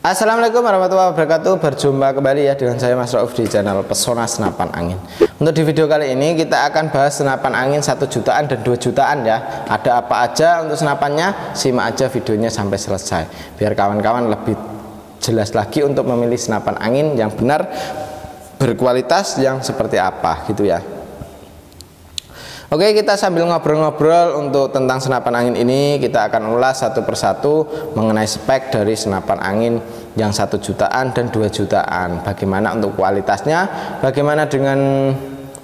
Assalamualaikum warahmatullahi wabarakatuh. Berjumpa kembali ya dengan saya Mas Rauf di channel Pesona Senapan Angin. Untuk di video kali ini kita akan bahas senapan angin 1 jutaan dan 2 jutaan ya. Ada apa aja untuk senapannya? Simak aja videonya sampai selesai biar kawan-kawan lebih jelas lagi untuk memilih senapan angin yang benar, berkualitas, yang seperti apa gitu ya. Oke, kita sambil ngobrol-ngobrol untuk tentang senapan angin ini, kita akan ulas satu persatu mengenai spek dari senapan angin yang 1 jutaan dan 2 jutaan. Bagaimana untuk kualitasnya, bagaimana dengan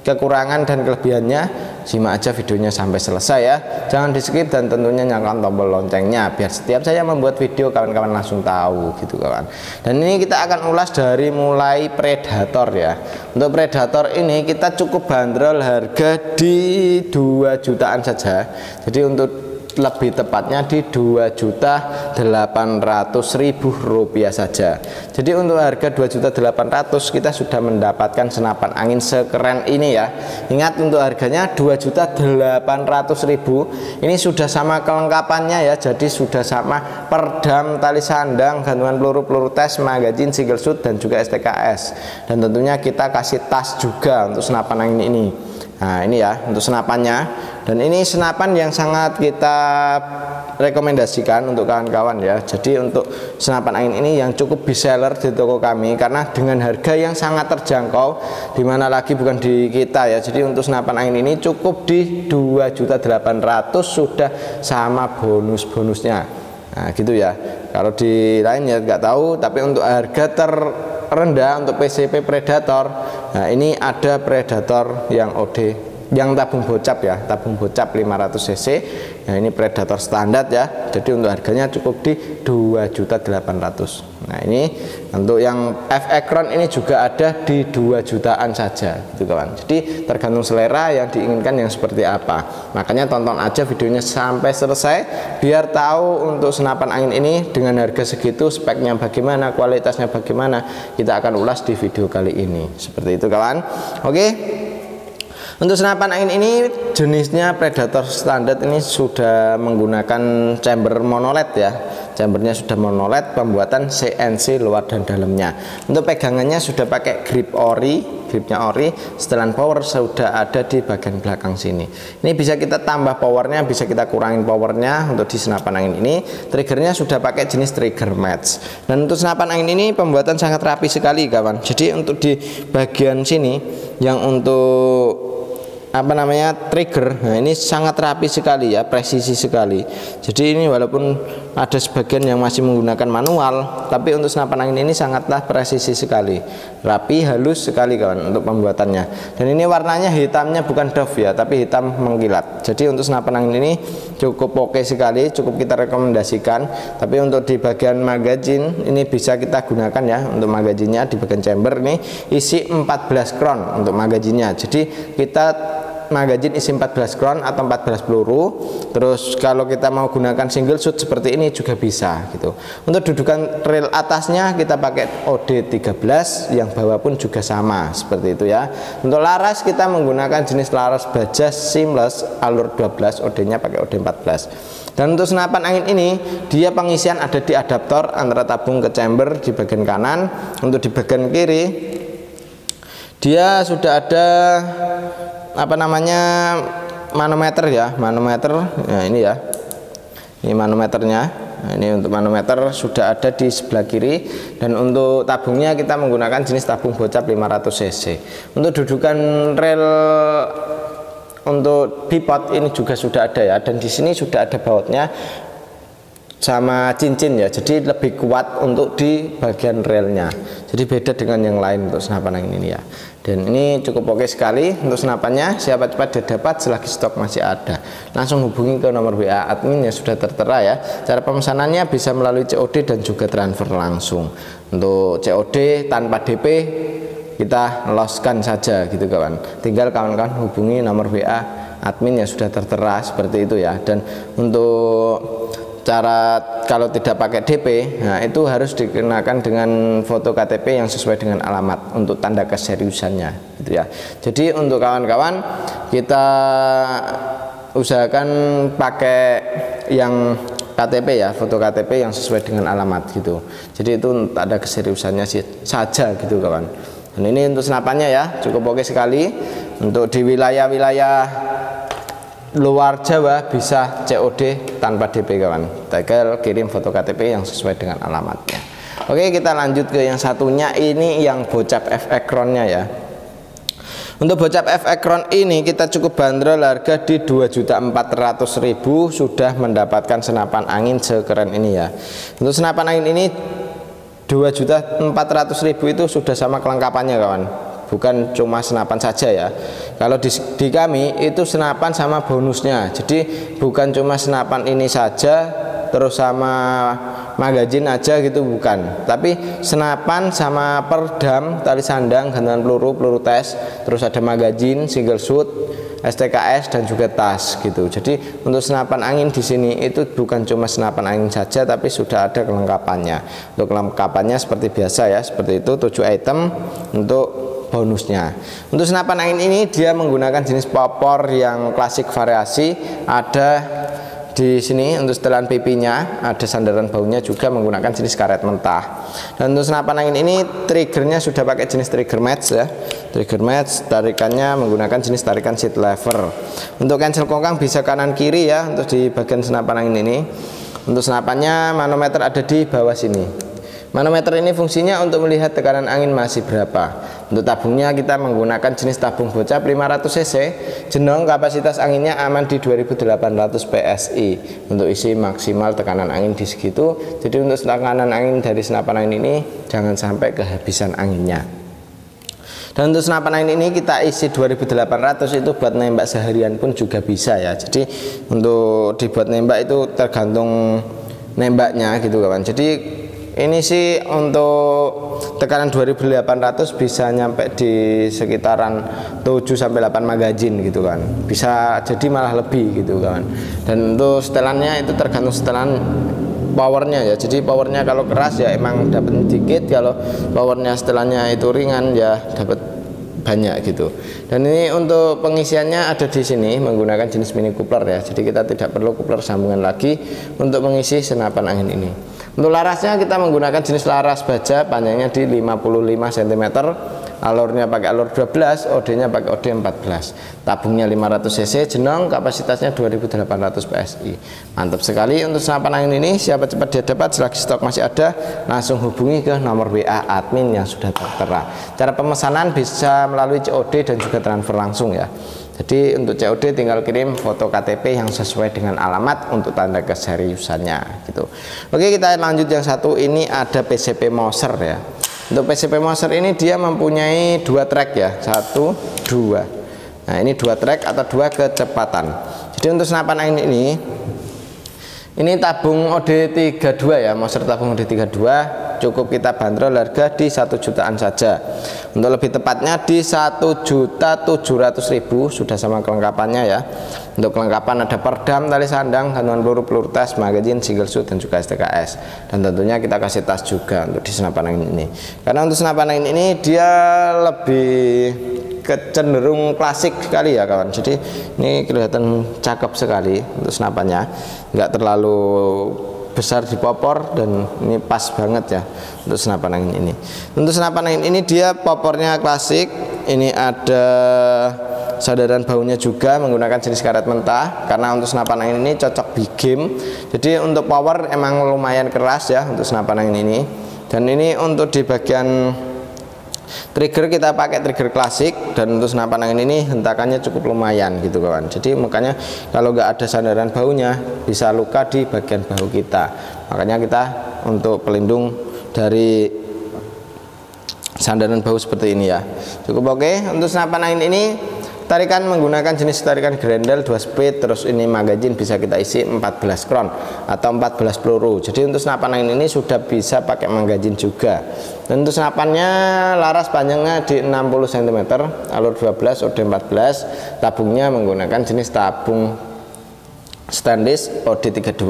kekurangan dan kelebihannya. Simak aja videonya sampai selesai ya. Jangan di skip dan tentunya nyalakan tombol loncengnya biar setiap saya membuat video kawan-kawan langsung tahu gitu kawan. Dan ini kita akan ulas dari mulai Predator ya. Untuk Predator ini kita cukup bandrol harga di 2 jutaan saja. Jadi untuk lebih tepatnya di 2.800.000 rupiah saja. Jadi untuk harga 2.800.000 kita sudah mendapatkan senapan angin sekeren ini ya. Ingat untuk harganya 2.800.000. Ini sudah sama kelengkapannya ya. Jadi sudah sama perdam, tali sandang, gantungan peluru tes, magazine, single shoot dan juga STKS. Dan tentunya kita kasih tas juga untuk senapan angin ini. Nah ini ya untuk senapannya, dan ini senapan yang sangat kita rekomendasikan untuk kawan-kawan ya. Jadi untuk senapan angin ini yang cukup best seller di toko kami karena dengan harga yang sangat terjangkau, dimana lagi bukan di kita ya. Jadi untuk senapan angin ini cukup di 2.800.000 sudah sama bonus-bonusnya. Nah gitu ya. Kalau di lain ya nggak tahu, tapi untuk harga rendah untuk PCP Predator, nah ini ada Predator yang OD, yang tabung bocap ya, tabung bocap 500 cc. Nah ini Predator standar ya, jadi untuk harganya cukup di 2.800.000. Nah ini untuk yang F-Ekron ini juga ada di 2 jutaan saja gitu kawan. Jadi tergantung selera yang diinginkan yang seperti apa. Makanya tonton aja videonya sampai selesai biar tahu untuk senapan angin ini dengan harga segitu speknya bagaimana, kualitasnya bagaimana, kita akan ulas di video kali ini. Seperti itu kawan. Oke. Untuk senapan angin ini jenisnya Predator standar ini sudah menggunakan chamber monoled ya. Chambernya sudah monoled, pembuatan CNC luar dan dalamnya. Untuk pegangannya sudah pakai grip ori, gripnya ori. Setelan power sudah ada di bagian belakang sini. Ini bisa kita tambah powernya, bisa kita kurangin powernya. Untuk di senapan angin ini triggernya sudah pakai jenis trigger match. Dan untuk senapan angin ini pembuatan sangat rapi sekali kawan. Jadi untuk di bagian sini yang untuk trigger, nah ini sangat rapi sekali ya, presisi sekali. Jadi ini walaupun ada sebagian yang masih menggunakan manual, tapi untuk senapan angin ini sangatlah presisi sekali, rapi, halus sekali kawan untuk pembuatannya. Dan ini warnanya hitamnya bukan doff ya, tapi hitam mengkilat. Jadi untuk senapan angin ini cukup oke sekali, cukup kita rekomendasikan. Tapi untuk di bagian magazine ini bisa kita gunakan ya, untuk magazinnya di bagian chamber ini isi 14 crown untuk magazinnya. Jadi kita magazine isi 14 crown atau 14 peluru. Terus kalau kita mau gunakan single shoot seperti ini juga bisa gitu. Untuk dudukan reel atasnya kita pakai OD 13, yang bawah pun juga sama seperti itu ya. Untuk laras kita menggunakan jenis laras baja seamless alur 12, OD nya pakai OD 14. Dan untuk senapan angin ini dia pengisian ada di adaptor antara tabung ke chamber di bagian kanan. Untuk di bagian kiri dia sudah ada manometer ya, manometer. Nah ini ya, ini manometernya. Nah, ini untuk manometer sudah ada di sebelah kiri. Dan untuk tabungnya kita menggunakan jenis tabung bocap 500 cc. Untuk dudukan rel untuk bipod ini juga sudah ada ya, dan di sini sudah ada bautnya sama cincin ya, jadi lebih kuat untuk di bagian relnya. Jadi beda dengan yang lain untuk senapan angin ini ya. Dan ini cukup oke sekali untuk senapannya. Siapa cepat dia dapat selagi stok masih ada. Langsung hubungi ke nomor WA admin yang sudah tertera ya. Cara pemesanannya bisa melalui COD dan juga transfer langsung. Untuk COD tanpa DP kita loskan saja gitu kawan. Tinggal kawan-kawan hubungi nomor WA admin yang sudah tertera seperti itu ya. Dan untuk cara kalau tidak pakai DP, nah itu harus dikenakan dengan foto KTP yang sesuai dengan alamat untuk tanda keseriusannya gitu ya. Jadi untuk kawan-kawan kita usahakan pakai yang KTP ya, foto KTP yang sesuai dengan alamat gitu. Jadi itu ada keseriusannya saja gitu kawan. Dan ini untuk senapannya ya, cukup oke sekali. Untuk di wilayah-wilayah luar Jawa bisa COD tanpa DP kawan. Tinggal kirim foto KTP yang sesuai dengan alamatnya. Oke, kita lanjut ke yang satunya, ini yang bocap F-Ekronnya ya. Untuk bocap F-Ekron ini kita cukup bandrol harga di 2.400.000 sudah mendapatkan senapan angin sekeren ini ya. Untuk senapan angin ini 2.400.000 itu sudah sama kelengkapannya kawan, bukan cuma senapan saja ya. Kalau di kami itu senapan sama bonusnya, jadi bukan cuma senapan ini saja terus sama magazin aja gitu, bukan, tapi senapan sama perdam, tali sandang, gantungan peluru, peluru tes, terus ada magazin, single shoot, STKS dan juga tas gitu. Jadi untuk senapan angin di sini itu bukan cuma senapan angin saja, tapi sudah ada kelengkapannya. Untuk kelengkapannya seperti biasa ya, seperti itu 7 item untuk bonusnya. Untuk senapan angin ini dia menggunakan jenis popor yang klasik variasi, ada di sini untuk setelan pipinya, ada sandaran baunya juga menggunakan jenis karet mentah. Dan untuk senapan angin ini triggernya sudah pakai jenis trigger match ya, trigger match, tarikannya menggunakan jenis tarikan seat lever. Untuk cancel kongkang bisa kanan kiri ya untuk di bagian senapan angin ini. Untuk senapannya manometer ada di bawah sini. Manometer ini fungsinya untuk melihat tekanan angin masih berapa. Untuk tabungnya kita menggunakan jenis tabung bocap 500 cc, jenong kapasitas anginnya aman di 2800 PSI. Untuk isi maksimal tekanan angin di segitu. Jadi untuk tekanan angin dari senapan angin ini jangan sampai kehabisan anginnya. Dan untuk senapan angin ini kita isi 2800 itu buat nembak seharian pun juga bisa ya. Jadi untuk dibuat nembak itu tergantung nembaknya gitu kawan. Jadi ini sih untuk tekanan 2800 bisa nyampe di sekitaran 7-8 magazin gitu kan, bisa jadi malah lebih gitu kan. Dan untuk setelannya itu tergantung setelan powernya ya. Jadi powernya kalau keras ya emang dapat dikit, kalau powernya setelannya itu ringan ya dapat banyak gitu. Dan ini untuk pengisiannya ada di sini menggunakan jenis mini coupler ya. Jadi kita tidak perlu coupler sambungan lagi untuk mengisi senapan angin ini. Untuk larasnya kita menggunakan jenis laras baja, panjangnya di 55 cm, alurnya pakai alur 12, OD-nya pakai OD 14, tabungnya 500 cc, jenong kapasitasnya 2800 PSI. Mantap sekali untuk senapan angin ini. Siapa cepat dia dapat, selagi stok masih ada langsung hubungi ke nomor WA admin yang sudah tertera. Cara pemesanan bisa melalui COD dan juga transfer langsung ya. Jadi untuk COD tinggal kirim foto KTP yang sesuai dengan alamat untuk tanda keseriusannya gitu. Oke, kita lanjut yang satu, ini ada PCP Moser ya. Untuk PCP Moser ini dia mempunyai 2 track ya, 1, 2. Nah ini 2 track atau 2 kecepatan. Jadi untuk senapan angin ini tabung OD32 ya, Moser tabung OD32, cukup kita bandrol harga di 1 jutaan saja. Untuk lebih tepatnya di 1.700.000 sudah sama kelengkapannya ya. Untuk kelengkapan ada perdam, tali sandang, gantungan peluru, peluru tes, magazin, single shoot dan juga STKS. Dan tentunya kita kasih tas juga untuk di senapan angin ini. Karena untuk senapan angin ini dia lebih kecenderung klasik sekali ya kawan. Jadi ini kelihatan cakep sekali untuk senapannya, nggak terlalu besar di popor dan ini pas banget ya untuk senapan angin ini. Untuk senapan angin ini dia popornya klasik, ini ada sandaran baunya juga menggunakan jenis karet mentah, karena untuk senapan angin ini cocok big game. Jadi untuk power emang lumayan keras ya untuk senapan angin ini. Dan ini untuk di bagian trigger kita pakai trigger klasik, dan untuk senapan angin ini hentakannya cukup lumayan gitu kawan. Jadi makanya kalau nggak ada sandaran baunya bisa luka di bagian bahu kita. Makanya kita untuk pelindung dari sandaran bau seperti ini ya. Cukup oke. Untuk senapan angin ini tarikan menggunakan jenis tarikan Grendel 2 speed, terus ini magazin bisa kita isi 14 kron atau 14 peluru. Jadi untuk senapan angin ini sudah bisa pakai magazin juga. Dan untuk senapannya laras panjangnya di 60 cm, alur 12, OD 14, tabungnya menggunakan jenis tabung stainless OD32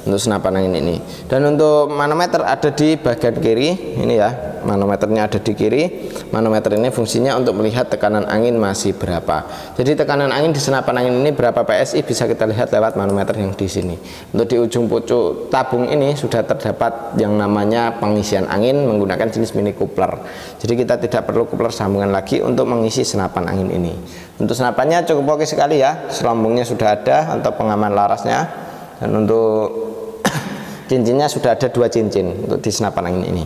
untuk senapan angin ini. Dan untuk manometer ada di bagian kiri ini ya. manometernya ada di kiri. Manometer ini fungsinya untuk melihat tekanan angin masih berapa. Jadi tekanan angin di senapan angin ini berapa PSI bisa kita lihat lewat manometer yang di sini. Untuk di ujung pucuk tabung ini sudah terdapat yang namanya pengisian angin menggunakan jenis mini coupler. Jadi kita tidak perlu coupler sambungan lagi untuk mengisi senapan angin ini. Untuk senapannya cukup oke sekali ya, selambungnya sudah ada untuk pengaman larasnya, dan untuk cincinnya sudah ada 2 cincin untuk di senapan angin ini.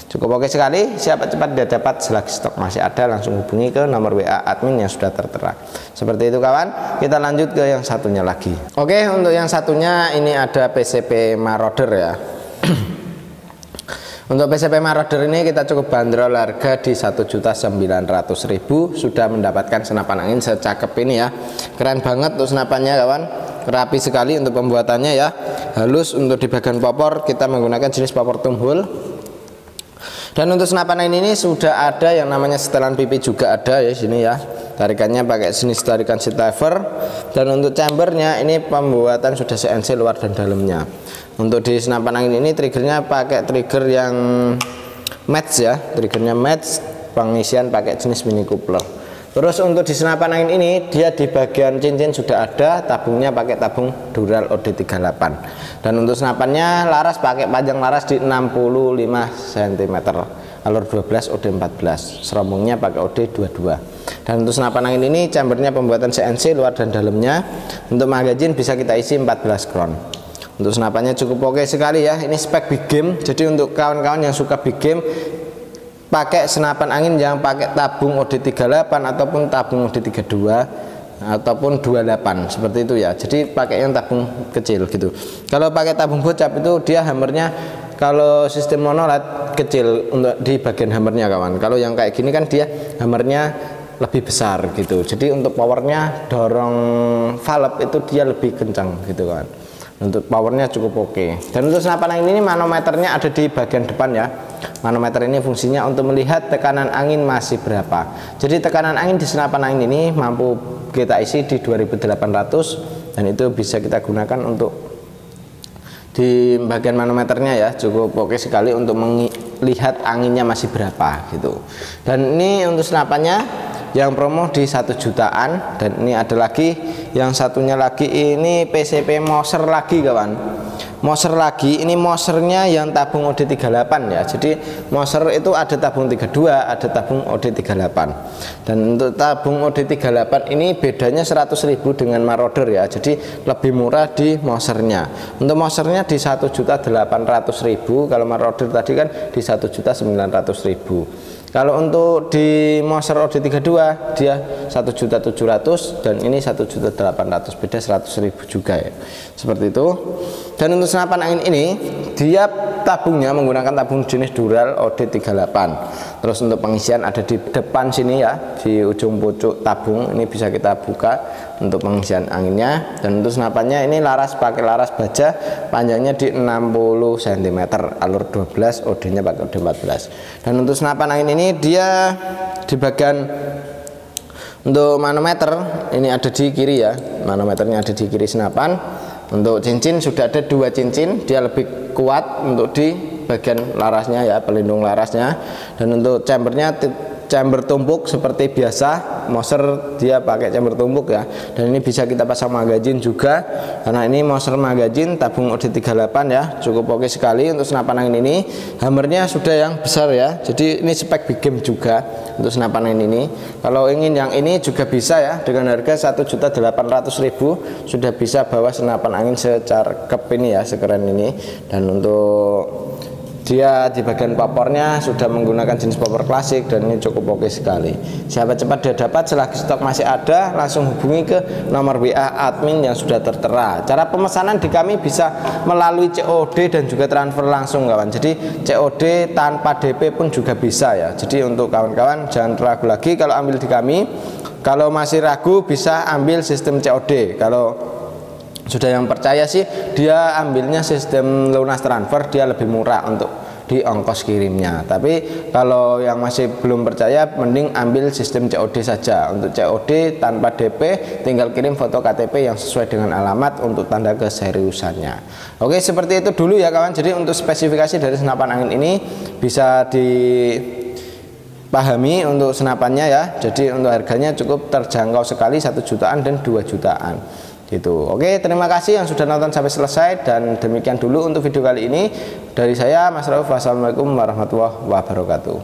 Cukup oke sekali, siapa cepat dia dapat, selagi stok masih ada langsung hubungi ke nomor WA admin yang sudah tertera. Seperti itu kawan, kita lanjut ke yang satunya lagi. Oke, untuk yang satunya ini ada PCP Marauder ya. Untuk PCP Marauder ini kita cukup bandrol harga di 1.900.000, sudah mendapatkan senapan angin secakep ini ya. Keren banget untuk senapannya kawan, rapi sekali untuk pembuatannya ya, halus. Untuk di bagian popor kita menggunakan jenis popor tumbul. Dan untuk senapan angin ini sudah ada yang namanya setelan pipi juga ada ya sini ya. Tarikannya pakai jenis tarikan Sitaver. Dan untuk chambernya ini pembuatan sudah CNC luar dan dalamnya. Untuk di senapan angin ini triggernya pakai trigger yang match ya, triggernya match, pengisian pakai jenis mini coupler. Terus untuk di senapan angin ini dia di bagian cincin sudah ada, tabungnya pakai tabung Dural OD38. Dan untuk senapannya laras pakai panjang laras di 65 cm, alur 12 OD14, serambungnya pakai OD22. Dan untuk senapan angin ini chambernya pembuatan CNC luar dan dalamnya. Untuk magazin bisa kita isi 14 crown. Untuk senapannya cukup oke sekali ya, ini spek big game. Jadi untuk kawan-kawan yang suka big game, pakai senapan angin yang pakai tabung OD38 ataupun tabung OD32 ataupun 28 seperti itu ya. Jadi pakai yang tabung kecil gitu. Kalau pakai tabung bocap itu dia hammernya, kalau sistem monolith kecil untuk di bagian hammernya kawan. Kalau yang kayak gini kan dia hammernya lebih besar gitu. Jadi untuk powernya, dorong valve itu dia lebih kencang gitu kan. Untuk powernya cukup oke. Dan untuk senapan angin ini manometernya ada di bagian depan ya. Manometer ini fungsinya untuk melihat tekanan angin masih berapa. Jadi tekanan angin di senapan angin ini mampu kita isi di 2800, dan itu bisa kita gunakan untuk di bagian manometernya ya. Cukup oke sekali untuk melihat anginnya masih berapa gitu. Dan ini untuk senapannya yang promo di 1 jutaan. Dan ini ada lagi yang satunya lagi, ini PCP Moser lagi kawan. Moser lagi, ini Mosernya yang tabung OD38 ya. Jadi Moser itu ada tabung 32, ada tabung OD38. Dan untuk tabung OD38 ini bedanya 100.000 dengan Marauder ya. Jadi lebih murah di Mosernya. Untuk Mosernya di 1.800.000, kalau Marauder tadi kan di 1.900.000. Kalau untuk di Moser OD32 dia 1.700.000 dan ini 1.800.000, beda 100.000 juga ya. Seperti itu. Dan untuk senapan angin ini dia tabungnya menggunakan tabung jenis Dural OD38. Terus untuk pengisian ada di depan sini ya, di ujung pucuk tabung ini bisa kita buka untuk pengisian anginnya. Dan untuk senapannya ini laras pakai laras baja, panjangnya di 60 cm, alur 12, OD-nya pakai OD14. Dan untuk senapan angin ini dia di bagian untuk manometer ini ada di kiri ya, manometernya ada di kiri senapan. Untuk cincin sudah ada 2 cincin, dia lebih kuat untuk di bagian larasnya ya, pelindung larasnya. Dan untuk chambernya chamber tumpuk seperti biasa. Moser dia pakai chamber tumpuk ya. Dan ini bisa kita pasang magazin juga, karena ini Moser magazin tabung OD38 ya. Cukup oke sekali untuk senapan angin ini. Hammernya sudah yang besar ya, jadi ini spek big game juga untuk senapan angin ini. Kalau ingin yang ini juga bisa ya, dengan harga 1.800.000 sudah bisa bawa senapan angin secara kep ini ya, sekeren ini. Dan untuk dia di bagian popornya sudah menggunakan jenis popor klasik, dan ini cukup oke sekali. Siapa cepat dia dapat, selagi stok masih ada langsung hubungi ke nomor WA admin yang sudah tertera. Cara pemesanan di kami bisa melalui COD dan juga transfer langsung kawan. Jadi COD tanpa DP pun juga bisa ya. Jadi untuk kawan-kawan jangan ragu lagi kalau ambil di kami. Kalau masih ragu bisa ambil sistem COD. Kalau sudah yang percaya sih dia ambilnya sistem lunas transfer, dia lebih murah untuk di ongkos kirimnya. Tapi kalau yang masih belum percaya, mending ambil sistem COD saja. Untuk COD tanpa DP, tinggal kirim foto KTP yang sesuai dengan alamat untuk tanda keseriusannya. Oke, seperti itu dulu ya kawan. Jadi untuk spesifikasi dari senapan angin ini bisa dipahami untuk senapannya ya. Jadi untuk harganya cukup terjangkau sekali, 1 jutaan dan 2 jutaan gitu. Oke, terima kasih yang sudah nonton sampai selesai, dan demikian dulu untuk video kali ini dari saya Mas Rauf. Wassalamualaikum warahmatullahi wabarakatuh.